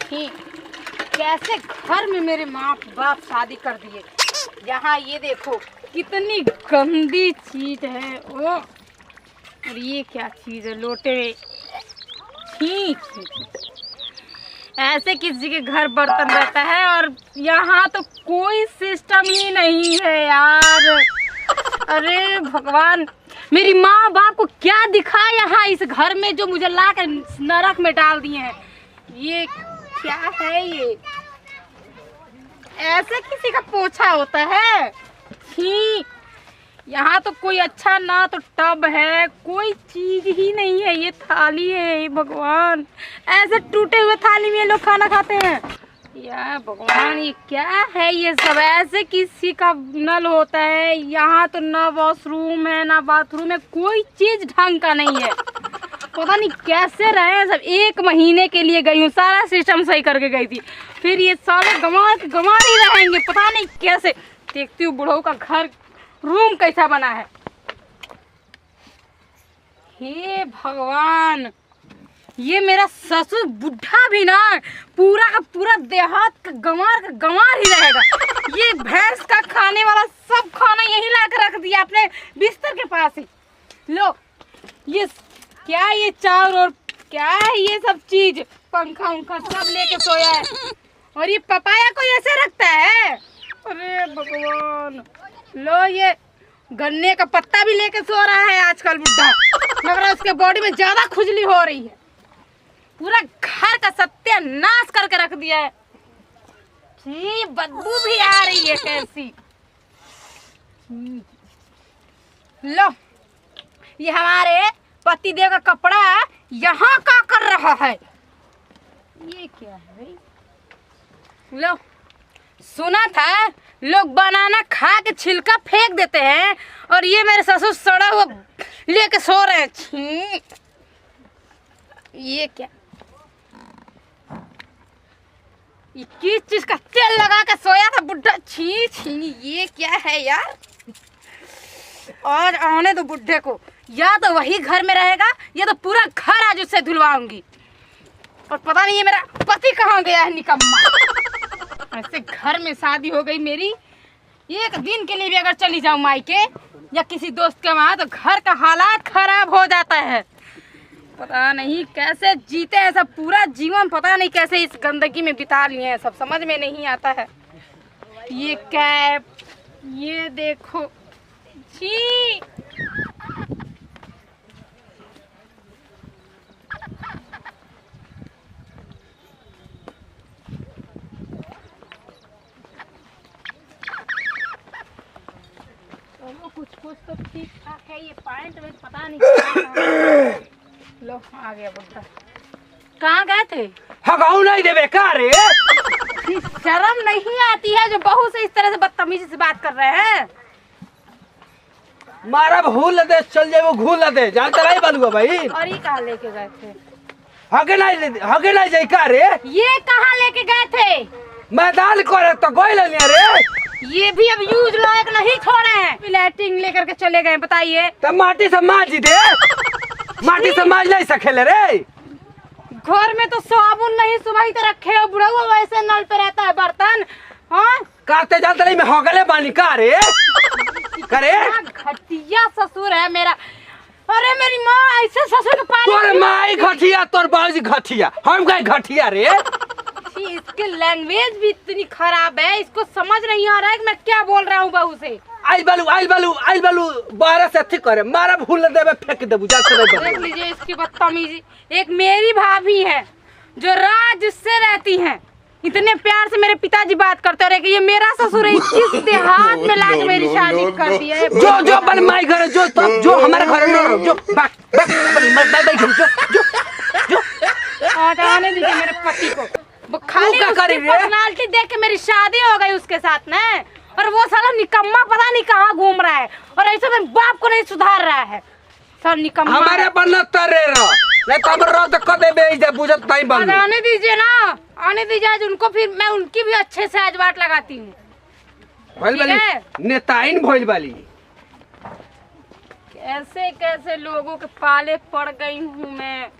ठीक कैसे घर में मेरे माँ बाप शादी कर दिए। यहाँ ये देखो कितनी गंदी चीज है। ओ और ये क्या चीज है, लोटे में। ठीक ऐसे किसी के घर बर्तन रहता है और यहाँ तो कोई सिस्टम ही नहीं है यार। अरे भगवान, मेरी माँ बाप को क्या दिखा यहाँ इस घर में जो मुझे ला कर नरक में डाल दिए हैं। ये क्या है ये? ऐसे किसी का पोछा होता है? छी, यहाँ तो कोई अच्छा ना तो टब है, कोई चीज ही नहीं है। ये थाली है, ये भगवान, ऐसे टूटे हुए थाली में ये लोग खाना खाते हैं। या भगवान, ये क्या है ये सब? ऐसे किसी का नल होता है? यहाँ तो ना वॉशरूम है ना बाथरूम है, कोई चीज ढंग का नहीं है। पता नहीं कैसे रहे सब। 1 महीने के लिए गई हूँ, सारा सिस्टम सही करके गई थी, फिर ये सारे गंवा ही रहेंगे। पता नहीं कैसे। देखती हूँ बुढ़ऊ का घर रूम कैसा बना है। हे भगवान, ये मेरा ससुर बुढ़ा भी ना पूरा का पूरा देहात का गंवार ही रहेगा। ये भैंस का खाने वाला सब खाना यही ला कर रख दिया अपने बिस्तर के पास ही। लो ये क्या, ये चावल और क्या है ये सब चीज, पंखा उंखा सब लेके सोया है। और ये पपाया को ऐसे रखता है? अरे भगवान, लो ये गन्ने का पत्ता भी लेके सो रहा है आजकल बुढ़ा, मगर उसके बॉडी में ज्यादा खुजली हो रही है। पूरा घर का सत्यानाश करके रख दिया है। छी, बदबू भी आ रही है कैसी। लो ये हमारे पति देव का कपड़ा यहाँ का कर रहा है। ये क्या है भाई? लो सुना था लोग बनाना खा के छिलका फेंक देते हैं, और ये मेरे ससुर सड़ा हुआ लेके सो रहे हैं। छी, ये क्या, ये किस चीज का तेल लगा के सोया था बुढ़ा? छी छी, ये क्या है यार? और आने दो बुढ़े को, या तो वही घर में रहेगा या तो पूरा घर आज उससे धुलवाऊंगी। और पता नहीं ये मेरा पति कहाँ गया है निकम्मा। ऐसे घर में शादी हो गई मेरी, 1 दिन के लिए भी अगर चली जाऊं मायके या किसी दोस्त के वहां, तो घर का हालात खराब हो जाता है। पता नहीं कैसे जीते हैं सब, पूरा जीवन पता नहीं कैसे इस गंदगी में बिता लिए हैं, सब समझ में नहीं आता है। ये कैप, ये देखो, छी। कुछ तो ठीक ठाक है। ये पैंट में पता नहीं लो आ गया बुढ़ा। कहाँ गए थे? हगाऊ नहीं देवे का रे? शर्म नहीं आती है जो बहू से इस तरह से बदतमीजी से बात कर रहे हैं? मारा भूल दे, चल जाए वो घूल दे, जानता नहीं बालूगा भाई। और ये कहाँ लेके गए थे? हगे नहीं जाए का रे? ये कहाँ लेके गए थे? मैदान करे तो गोई ले रे। ये भी अब यूज लायक नहीं छोड़े हैं, लैट्रिन लेकर के चले गए। बताइए तो माटी से माज दे, माटी से माज नहीं सकेले रे। घर में तो साबुन नहीं सुबह तो रखे हो, बुढ़ा हुआ वैसे नल पे रहता है बर्तन। हाँ काते जानते नहीं मैं होगले बानी का रे? करे घटिया ससुर है मेरा। अरे मेरी माँ ऐसे ससुर के पास, तोर माई घटिया तोर बाबूजी घटिया, हम कहीं घटिया रे? इसकी लैंग्वेज भी इतनी खराब है, इसको समझ नहीं आ रहा है कि मैं क्या बोल रहा हूँ बहू से। आइल बालू 12 से ठीक करे, मारा भूल देवे फेंक दे बुझा से। देख लीजिए इसकी बदतमीजी। एक मेरी भाभी है जो राज से रहती हैं, इतने प्यार से मेरे पिताजी बात करते रहे कि ये मेरा ससुर है, किस देहात में लाके मेरी शादी कर दी है। जो बल माई घर जो हमारे घर में जो आने दीजिए मेरे पति को। वो खाली उसकी पर्सनालिटी देख के मेरी शादी हो गई उसके साथ ना, और वो साला निकम्मा पता नहीं कहाँ घूम रहा है, और ऐसे में बाप को नहीं सुधार रहा है। सर निकम्मा हमारे बनना तरे रहा नहीं तब रो तो कदे बेच दे बुझत नहीं बन। आने दीजिए ना, आने दीजिए आज उनको, फिर मैं उनकी भी अच्छे से आज बात लगाती हूँ। भइल वाली नेताइन भइल वाली। कैसे कैसे लोगों के पाले पड़ गई हूँ मैं।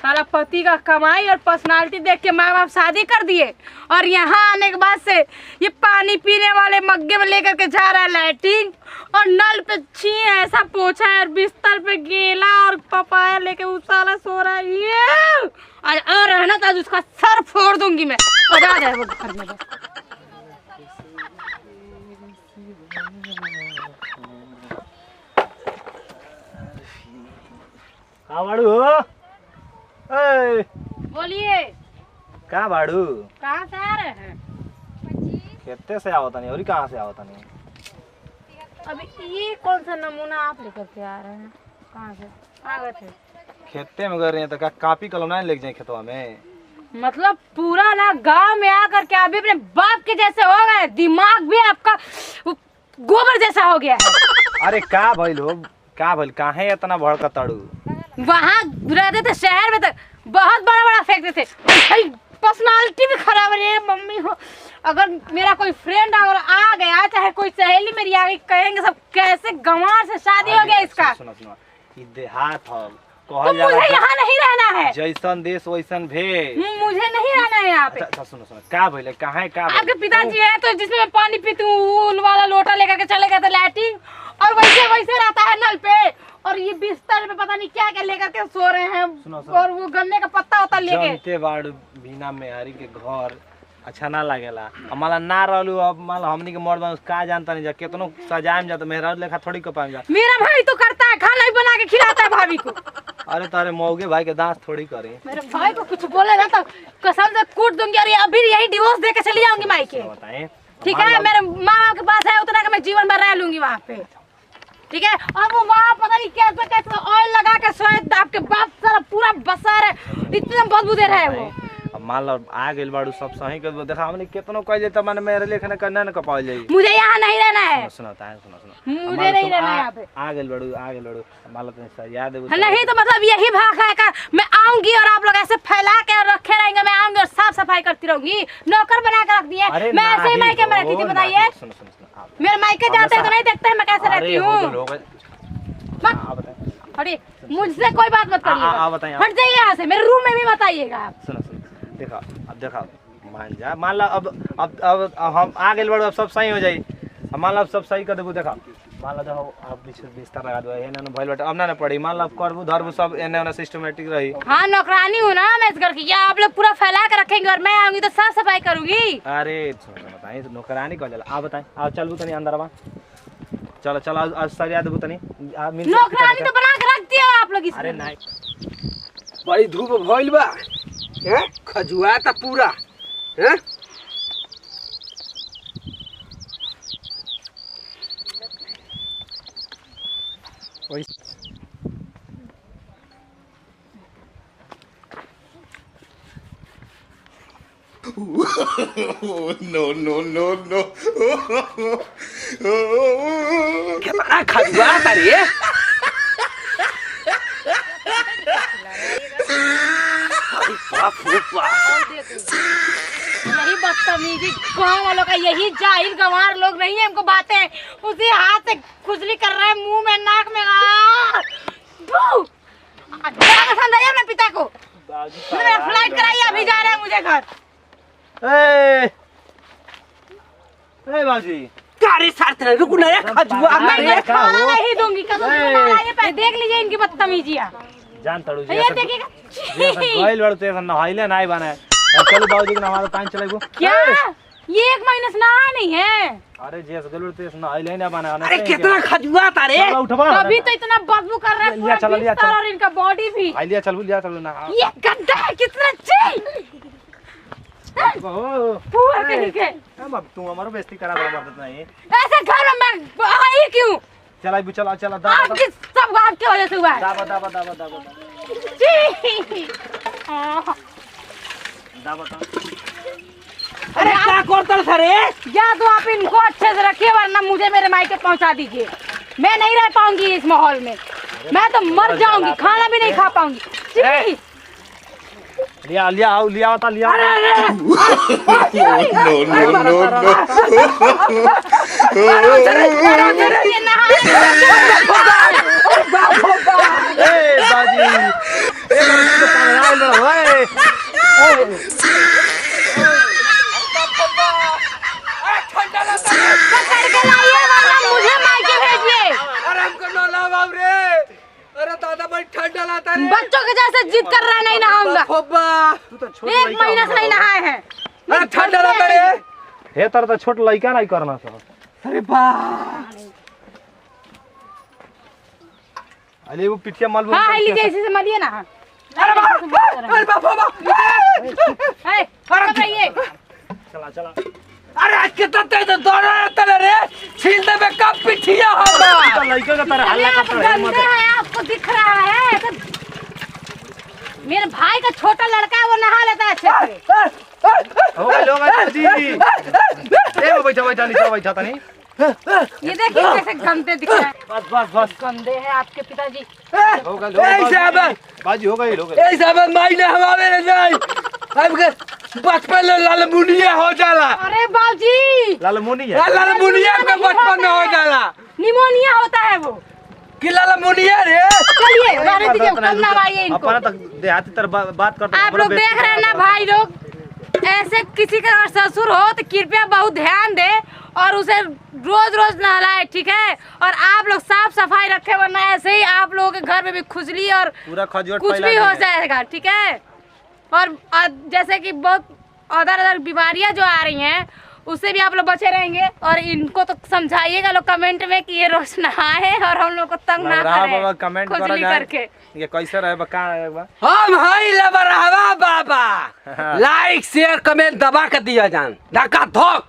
साला पति का कमाई और पर्सनालिटी देख के माँ बाप शादी कर दिए और यहाँ आने के बाद से ये पानी पीने वाले मग्गे में लेकर के जा रहा है लैट्रिन और नल पे छी ऐसा पोछा है और बिस्तर पे गेला और पपाया लेके उस साला सो रहा है। ये आज आ रहा है ना तो आज उसका सर फोड़ दूंगी मैं। और आ जाए वो घर में बस। कहाँ बाड़ू हो? बोलिए कहाँ बाड़ू? कहाँ से आ रहे हैं? खेते से आवता नहीं और कहाँ से आवता नहीं? अभी ये कौन सा नमूना आप लेकर के आ रहे हैं? कहाँ से आ गए थे? खेते में गए रहे हैं तो क्या कापी कलम नहीं लेके जाए खेतवा में? मतलब पूरा ना गांव में आकर के अभी अपने बाप के जैसे हो गए, दिमाग भी आपका गोबर जैसा हो गया है। अरे का भइल हो? का भइल? काहे इतना भड़का तड़ू? वहाँ रहते थे शहर में तक बहुत बड़ा बड़ा फेंकते थे। भाई पर्सनालिटी भी खराब है मम्मी हो। अगर मेरा कोई फ्रेंड अगर आ गया चाहे कोई सहेली मेरी आ गई कहेंगे सब कैसे गंवार से शादी हो गया इसका। सुनो सुनो ई देहात हो तो कहल मुझे यहाँ नहीं रहना है। जैसन देश वैसन भेष। मुझे नहीं रहना है यहाँ पे। अच्छा सुनो सुनो का भइल? काहे का भइल? आपके पिताजी है तो जिसमें मैं पानी पीती हूँ वो वाला लोटा लेकर के चले गए थे लैट्रिन और वैसे वैसे रहता है नल पे और ये बिस्तर पे पता नहीं क्या क्या लेकर के सो रहे हैं। सुनो। और वो गन्ने का पत्ता होता लेके जनते बाड़ बिना मेहरी के घर अच्छा ना लागेला। हमारा ना रहलू अब मान हमनी के मर्द मानुस का जानता नहीं जा केतनो सजाएम जा तो मेहराज लेखा थोड़ी को पाएम जा। मेरा भाई तो करता है खाना ही बना के खिलाता है भाभी को। अरे तारे मौगे भाई के दांत थोड़ी करे। मेरे भाई को कुछ बोले ना तो कसम से कूट दूंगी और अभी यही डिवोर्स दे के चली जाऊंगी माई के। बताएं ठीक है मेरे माँ बाप के पास है उतना का मैं जीवन भर रह लूंगी वहाँ पे। ठीक है और वो वहाँ पता नहीं कैसे कैसे ऑयल लगा के सोए आपके बाप सारा पूरा बसर है इतना बदबू दे रहा है वो। मान लो आ गेल बाड़ू सब सही कर देखा हमने केतनो कह जाए त माने मेरे लेखन करना न कपाल जाई। मुझे यहाँ नहीं रहना है। सुनो सुनो मुझे नहीं रहना है यहाँ पे। आ गेल बाड़ू मान लो तने याद है नहीं तो मतलब यही भाग है का मैं आऊंगी और आप लोग ऐसे फैला के रखे रहेंगे। मैं आऊंगी और साफ सफाई करती रहूंगी। नौकर बना के रख दिए। मैं ऐसे ही मायके में रहती थी बताइए। मेरे मायके जाते तो नहीं देखते मैं कैसे रहती हूँ। अरे मुझसे कोई बात मत करिएगा। हट जाइए यहाँ से मेरे रूम में भी मत आइएगा आप। सुनो देखा मान जा मान लो अब हम आ गए बड़ो अब सब सही हो जाई। मान लो अब सब सही कर देबू। देखा मान लो देखो आप बिस्तर लगा दो एने भइल बटे अब ना पड़ी। मान लो करबू धरबू सब एने ओने सिस्टमैटिक रही। हाँ नौकरानी हूँ ना मैं इस घर की। या आप लोग पूरा फैला के रखेंगे और मैं आऊंगी तो साफ सफाई करूंगी। अरे बताइए नौकरानी कह जाला। आप बताएं आप चलबू तनी अंदर बा चलो चलो आज सरिया देबू तनी। नौकरानी तो बना के रख दिया आप लोग। अरे नहीं बड़ी धूप भइल बा हैं खजुआ ता पूरा हैं। No. कितना खजुआ ता रे। यही बदतमीजी गाँव वालों का यही जाहिल गंवार लोग नहीं है। हमको बातें उसी हाथ से खुजली कर रहे हैं मुंह में नाक में। समझाइए अपने पिता को। मेरा फ्लाइट कराइए अभी जा रहे हैं मुझे घर। ए बाजी तारे साथ रुक ना खजुआ मैं खाना नहीं दूंगी कसम। देख लीजिए इनकी बदतमीजियाँ। जान तड़ू ये देखिएगा गइल बड़ ते नहाइले नहीं बने। चलो बाबूजी के नहावा पानी चलेगो क्या ये 1 महीने से नहा नहीं है। अरे जेस गइल ते नहाइले ना बने। अरे कितना खजुआ ता रे। तभी तो इतना बदबू कर रहा है लिया चलो, लिया चलो। और इनका बॉडी भी। लिया चल ना ये गंदा है कितना अच्छी पूरा कहीं के। अब तू हमारो बेइज्जती करा दे मत नहीं। ऐसे घर में मैं आई क्यों? चला भी चला आपकी सब आपकी वजह से हुआ है। दाबा अरे क्या करता सर या तो आप इनको अच्छे से रखिए वरना मुझे मेरे मायके पहुंचा दीजिए। मैं नहीं रह पाऊंगी इस माहौल में। मैं तो मर जाऊंगी खाना भी नहीं खा पाऊंगी। लिया No. ठंडा लगता है। पकड़ के लाइए वरना मुझे मायके भेजिए। अरे हमको न लाओ रे। अरे दादा भाई ठंडा लाता रे। बच्चों के जैसे जिद कर रहा है, नहीं नहाऊंगा। फब्बा तू तो छोट 1 महीना से नहीं नहाए हैं। अरे ठंडा लाता रे। हे तर तो छोट लइका नहीं करना सब। अरे बा अरे वो पिटिया माल हाँ है लीजिए, इसी से मलिए ना। अरे बा अरे बा फब्बा है कब रहिए। चला चला। अरे आज कितना तेज दौड़ रहता रे। छील दे बे कब पिठिया होगा। तो लइका का तरह अरे हल्ला आप करता है मत। गंदे हैं, आपको दिख रहा है। मेरे भाई का छोटा लड़का है, वो नहा लेता है अच्छे से। हो गए लोग जी। ए वो बैठा बैठा नहीं बैठा नहीं। ये देखिए कैसे गंदे दिख रहे हैं। बस बस बस गंदे हैं आपके पिताजी। हो गए ए साहब बाजी हो गई लोग। ए साहब माई ने हवावे रे जाई। अब के बचपन में लाल मुनिया हो जाला। अरे बाबूजी लाल मुनी है। लाल मुनिया के बचपन में हो जाला। निमोनिया होता है वो। कि लाल मुनिया रे। चलिए रहने दीजिए, कम नहवाइए इनको। अपना तक देहाती तरह बात करते आप लोग देख रहे हैं ना भाई लोग, ऐसे किसी का अगर ससुर हो तो कृपया बहुत ध्यान दे और उसे रोज रोज नहलाए, ठीक है। और आप लोग साफ सफाई रखे, वरना ऐसे ही आप लोगों के घर में भी खुजली और पूरा खजूर कुछ भी हो जाएगा, ठीक है। और जैसे कि बहुत अदर बीमारियां जो आ रही हैं उससे भी आप लोग बचे रहेंगे। और इनको तो समझाइएगा लोग कमेंट में कि ये रोज नहाए और हम लोग को तंग ना करें कमेंट खुजली करके। ये कैसे रहे बका बा? हम हाई लबरहवा बाबा। लाइक शेयर कमेंट दबा के दिया जान। धक्का धोक।